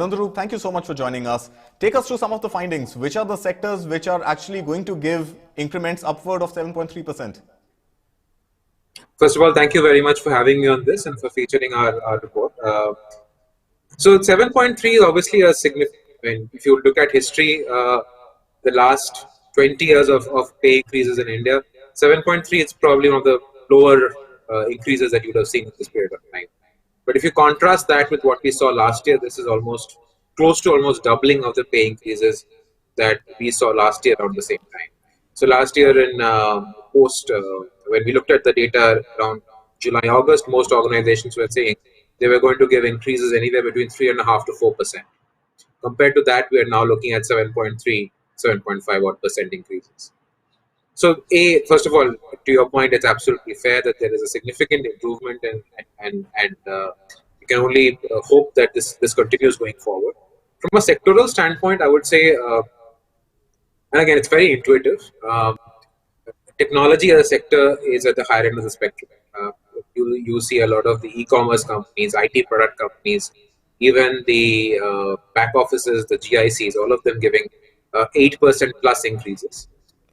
Anandorup, thank you so much for joining us. Take us through some of the findings. Which are the sectors which are actually going to give increments upward of 7.3%? First of all, thank you very much for having me on this and for featuring our report. So 7.3 is obviously a significant, if you look at history, the last 20 years of pay increases in India, 7.3 is probably one of the lower increases that you would have seen in this period of time. But if you contrast that with what we saw last year, this is almost close to almost doubling of the pay increases that we saw last year around the same time. So last year in when we looked at the data around July, August, most organizations were saying they were going to give increases anywhere between 3.5% to 4%. Compared to that, we are now looking at 7.3, 7.5 odd percent increases. So, first of all, to your point, it's absolutely fair that there is a significant improvement, and you can only hope that this continues going forward. From a sectoral standpoint, I would say, and again, it's very intuitive. Technology as a sector is at the higher end of the spectrum. You see a lot of the e-commerce companies, IT product companies, even the back offices, the GICs, all of them giving 8% plus increases.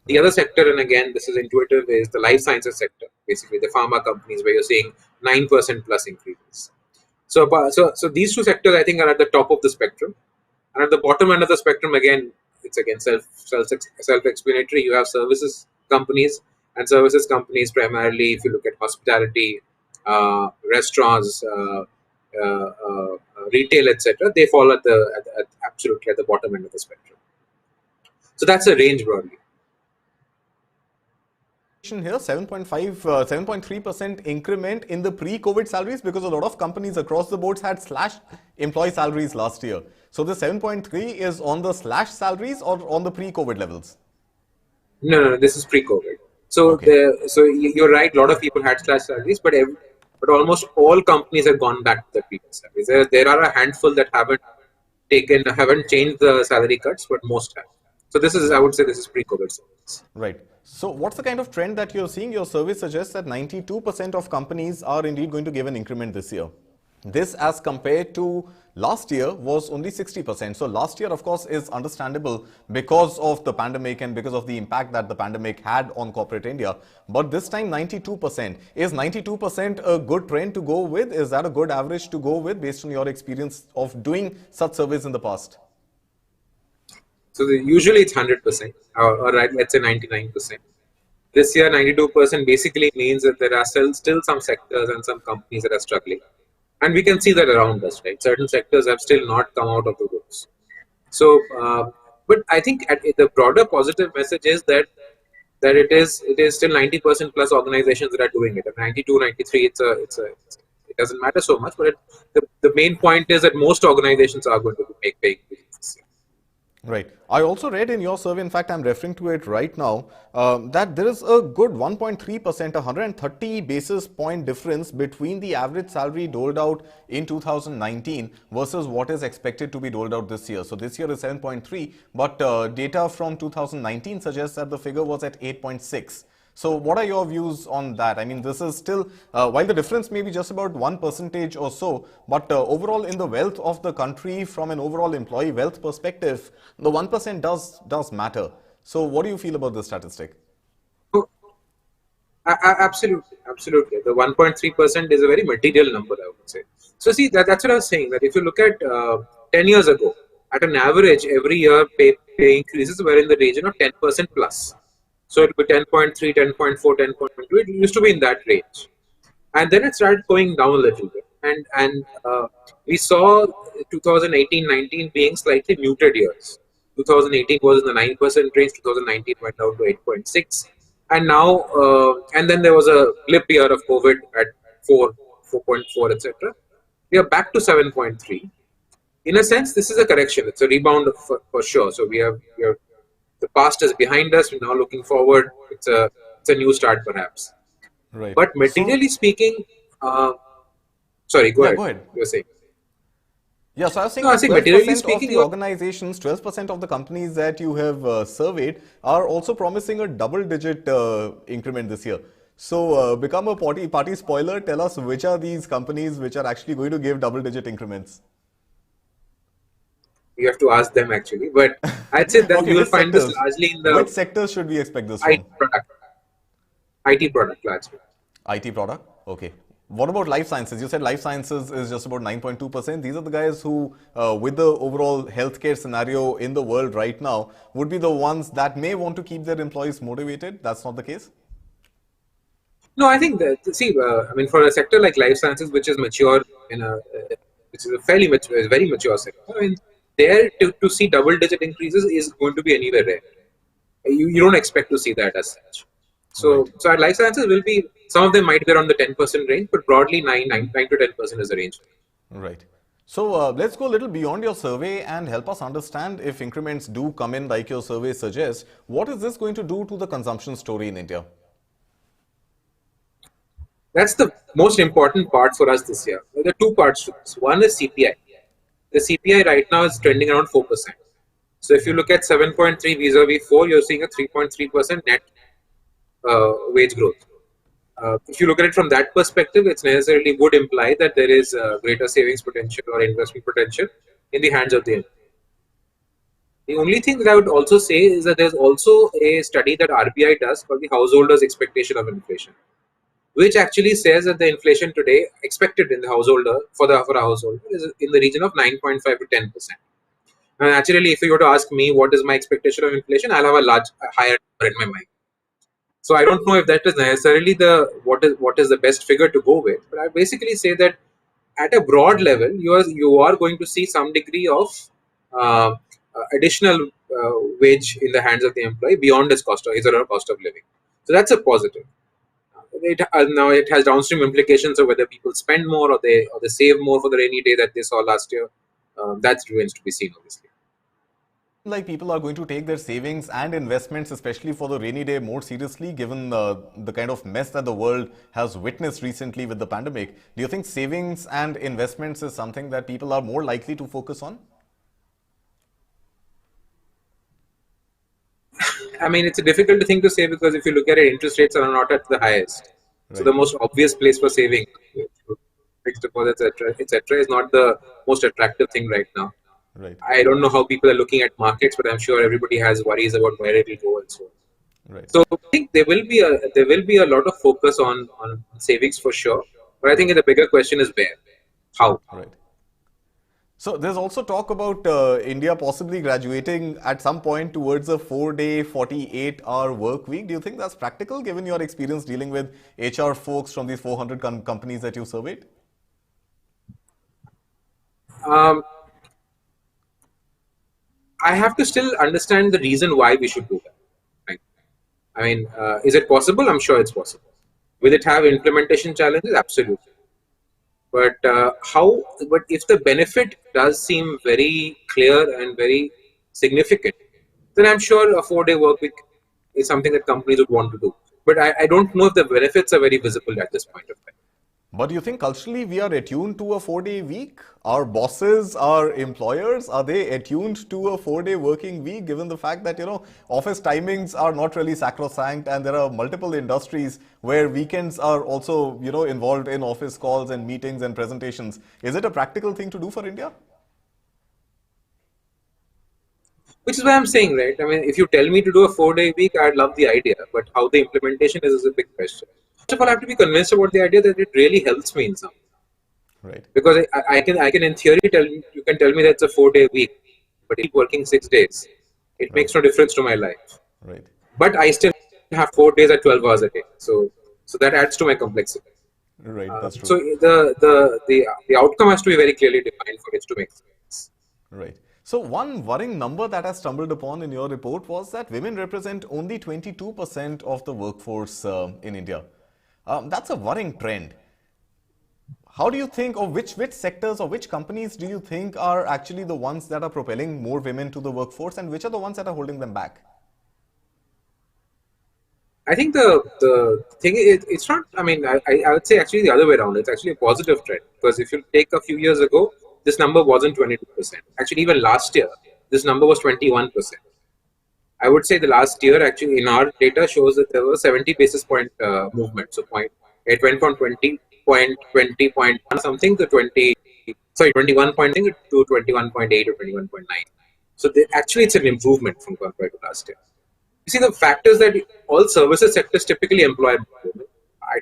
The other sector, and again, this is intuitive, is the life sciences sector, basically the pharma companies, where you're seeing 9% plus increases. So these two sectors, I think, are at the top of the spectrum. And at the bottom end of the spectrum, again, it's again self-explanatory. You have services companies, and services companies primarily, if you look at hospitality, restaurants, retail, etc., they fall absolutely at the bottom end of the spectrum. So that's a range broadly. Here, 7.3% increment in the pre-COVID salaries, because a lot of companies across the boards had slashed employee salaries last year. So the 7.3 is on the slash salaries or on the pre-COVID levels? No, this is pre-COVID. So okay. So you're right. A lot of people had slash salaries, but almost all companies have gone back to the previous salaries. There are a handful that haven't changed the salary cuts, but most have. So this is, I would say, this is pre-COVID salaries. Right. So what's the kind of trend that you're seeing? Your survey suggests that 92% of companies are indeed going to give an increment this year. This, as compared to last year, was only 60%. So last year, of course, is understandable because of the pandemic and because of the impact that the pandemic had on corporate India. But this time, 92%. Is 92% a good trend to go with? Is that a good average to go with based on your experience of doing such surveys in the past? So usually it's 100%, or let's say 99%. This year, 92% basically means that there are still some sectors and some companies that are struggling. And we can see that around us, right? Certain sectors have still not come out of the woods. So, but I think the broader positive message is that it is still 90% plus organizations that are doing it. At 92, 93, it doesn't matter so much. But the main point is that most organizations are going to make pay increases. Right. I also read in your survey, in fact, I'm referring to it right now, that there is a good 1.3%, 130 basis point difference between the average salary doled out in 2019 versus what is expected to be doled out this year. So this year is 7.3, but data from 2019 suggests that the figure was at 8.6. So what are your views on that? I mean, this is still, while the difference may be just about 1% or so, but overall in the wealth of the country, from an overall employee wealth perspective, the 1% does matter. So what do you feel about this statistic? Oh, absolutely. The 1.3% is a very material number, I would say. So see, that's what I was saying, that if you look at 10 years ago, at an average, every year pay increases were in the region of 10% plus. So it would be 10.3, 10.4, 10.2. It used to be in that range, and then it started going down a little bit. And we saw 2018-19 being slightly muted years. 2018 was in the 9% range. 2019 went down to 8.6, and now and then there was a blip year of COVID at 4.4, etc. We are back to 7.3. In a sense, this is a correction. It's a rebound for sure. So we have the past is behind us. We're now looking forward. It's a new start, perhaps. Right. But materially speaking, sorry, go ahead. Go ahead. You were saying. Yeah, so I was saying, 12% of the organizations, 12% of the companies that you have surveyed are also promising a double-digit increment this year. So become a party spoiler. Tell us which are these companies which are actually going to give double-digit increments. You have to ask them actually. But I'd say that Okay, you will which find this sectors? largely in Which the sectors should we expect this IT from? product, IT product largely. IT product? Okay. What about life sciences? You said life sciences is just about 9.2%. These are the guys who, with the overall healthcare scenario in the world right now, would be the ones that may want to keep their employees motivated. That's not the case? No, I think that see, I mean, for a sector like life sciences, which is mature in a, which is a fairly mature, very mature sector, I mean, there to see double-digit increases is going to be anywhere rare. You don't expect to see that as such. Right. So our life sciences will be, some of them might be around the 10% range, but broadly 9 to 10% is the range. Right. So let's go a little beyond your survey and help us understand if increments do come in like your survey suggests. What is this going to do to the consumption story in India? That's the most important part for us this year. There are two parts to this. One is CPI. The CPI right now is trending around 4%. So if you look at 7.3 vis-a-vis 4, you're seeing a 3.3% net wage growth. If you look at it from that perspective, it's necessarily would imply that there is greater savings potential or investment potential in the hands of the end. The only thing that I would also say is that there's also a study that RBI does called the householders' expectation of inflation, which actually says that the inflation today expected in the householder for a household is in the region of 9.5 to 10%. And naturally, if you were to ask me what is my expectation of inflation, I'll have a higher number in my mind. So I don't know if that is necessarily the what is the best figure to go with. But I basically say that at a broad level, you are going to see some degree of uh, additional wage in the hands of the employee beyond his or her cost of living. So that's a positive. Now it has downstream implications of whether people spend more or they save more for the rainy day that they saw last year. That remains to be seen, obviously. Like people are going to take their savings and investments, especially for the rainy day, more seriously, given the kind of mess that the world has witnessed recently with the pandemic. Do you think savings and investments is something that people are more likely to focus on? I mean, it's a difficult thing to say because if you look at it, interest rates are not at the highest. So the Right, most obvious place for saving, fixed deposits, etc., is not the most attractive thing right now. right, I don't know how people are looking at markets, but I'm sure everybody has worries about where it will go and so on. right, So I think there will be a lot of focus on savings for sure. But I think the bigger question is where, how. right. So there's also talk about India possibly graduating at some point towards a 4-day, 48-hour work week. Do you think that's practical given your experience dealing with HR folks from these 400 companies that you surveyed? Um, I have to still understand the reason why we should do that. Right? I mean, is it possible? I'm sure it's possible. Will it have implementation challenges? Absolutely. But how? But if the benefit does seem very clear and very significant, then I'm sure a 4-day work week is something that companies would want to do. But I don't know if the benefits are very visible at this point of time. But do you think culturally we are attuned to a 4-day week? Our bosses, our employers, are they attuned to a 4-day working week given the fact that, office timings are not really sacrosanct and there are multiple industries where weekends are also, involved in office calls and meetings and presentations. Is it a practical thing to do for India? Which is why I'm saying, right? I mean, if you tell me to do a 4-day week, I'd love the idea. But how the implementation is a big question. First of all, I have to be convinced about the idea that it really helps me in some. Right, Because I can in theory you can tell me that it's a 4-day week, but if I keep working 6 days, it right, makes no difference to my life. right, But I still have 4 days at 12 hours a day, so that adds to my complexity. right. That's So true. the outcome has to be very clearly defined for it to make sense. Right. So one worrying number that I stumbled upon in your report was that women represent only 22% of the workforce in India. That's a worrying trend. How do you think, or which sectors or which companies do you think are actually the ones that are propelling more women to the workforce, and which are the ones that are holding them back? I think the thing it's not. I mean, I would say actually the other way around. It's actually a positive trend because if you take a few years ago, this number wasn't 22%. Actually, even last year, this number was 21%. I would say the last year, actually, in our data shows that there was 70 basis point movement. So it went from 20.1 something to 20. 21.8 to 21.8 or 21.9. So actually, it's an improvement from compared to last year. You see, the factors that all services sectors typically employ more women.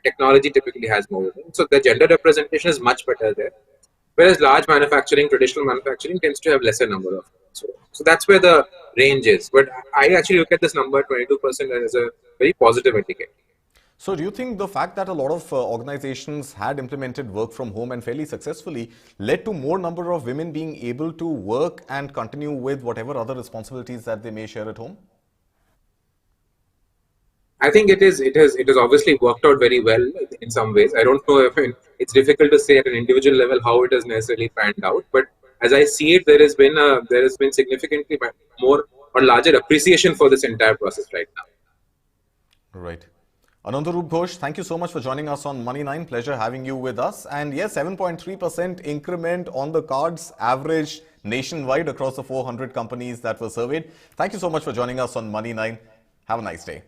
Technology typically has more women. So the gender representation is much better there. Whereas large manufacturing, traditional manufacturing tends to have lesser number of women. So that's where the range is. But I actually look at this number, 22%, as a very positive indicator. So do you think the fact that a lot of organizations had implemented work from home and fairly successfully led to more number of women being able to work and continue with whatever other responsibilities that they may share at home? I think it has obviously worked out very well in some ways. I don't know if it's difficult to say at an individual level how it has necessarily panned out, but as I see it, there has been significantly more or larger appreciation for this entire process right now. Right. Anandorup Ghose, thank you so much for joining us on Money9. Pleasure having you with us. And yes, 7.3% increment on the cards, average nationwide across the 400 companies that were surveyed. Thank you so much for joining us on Money9. Have a nice day.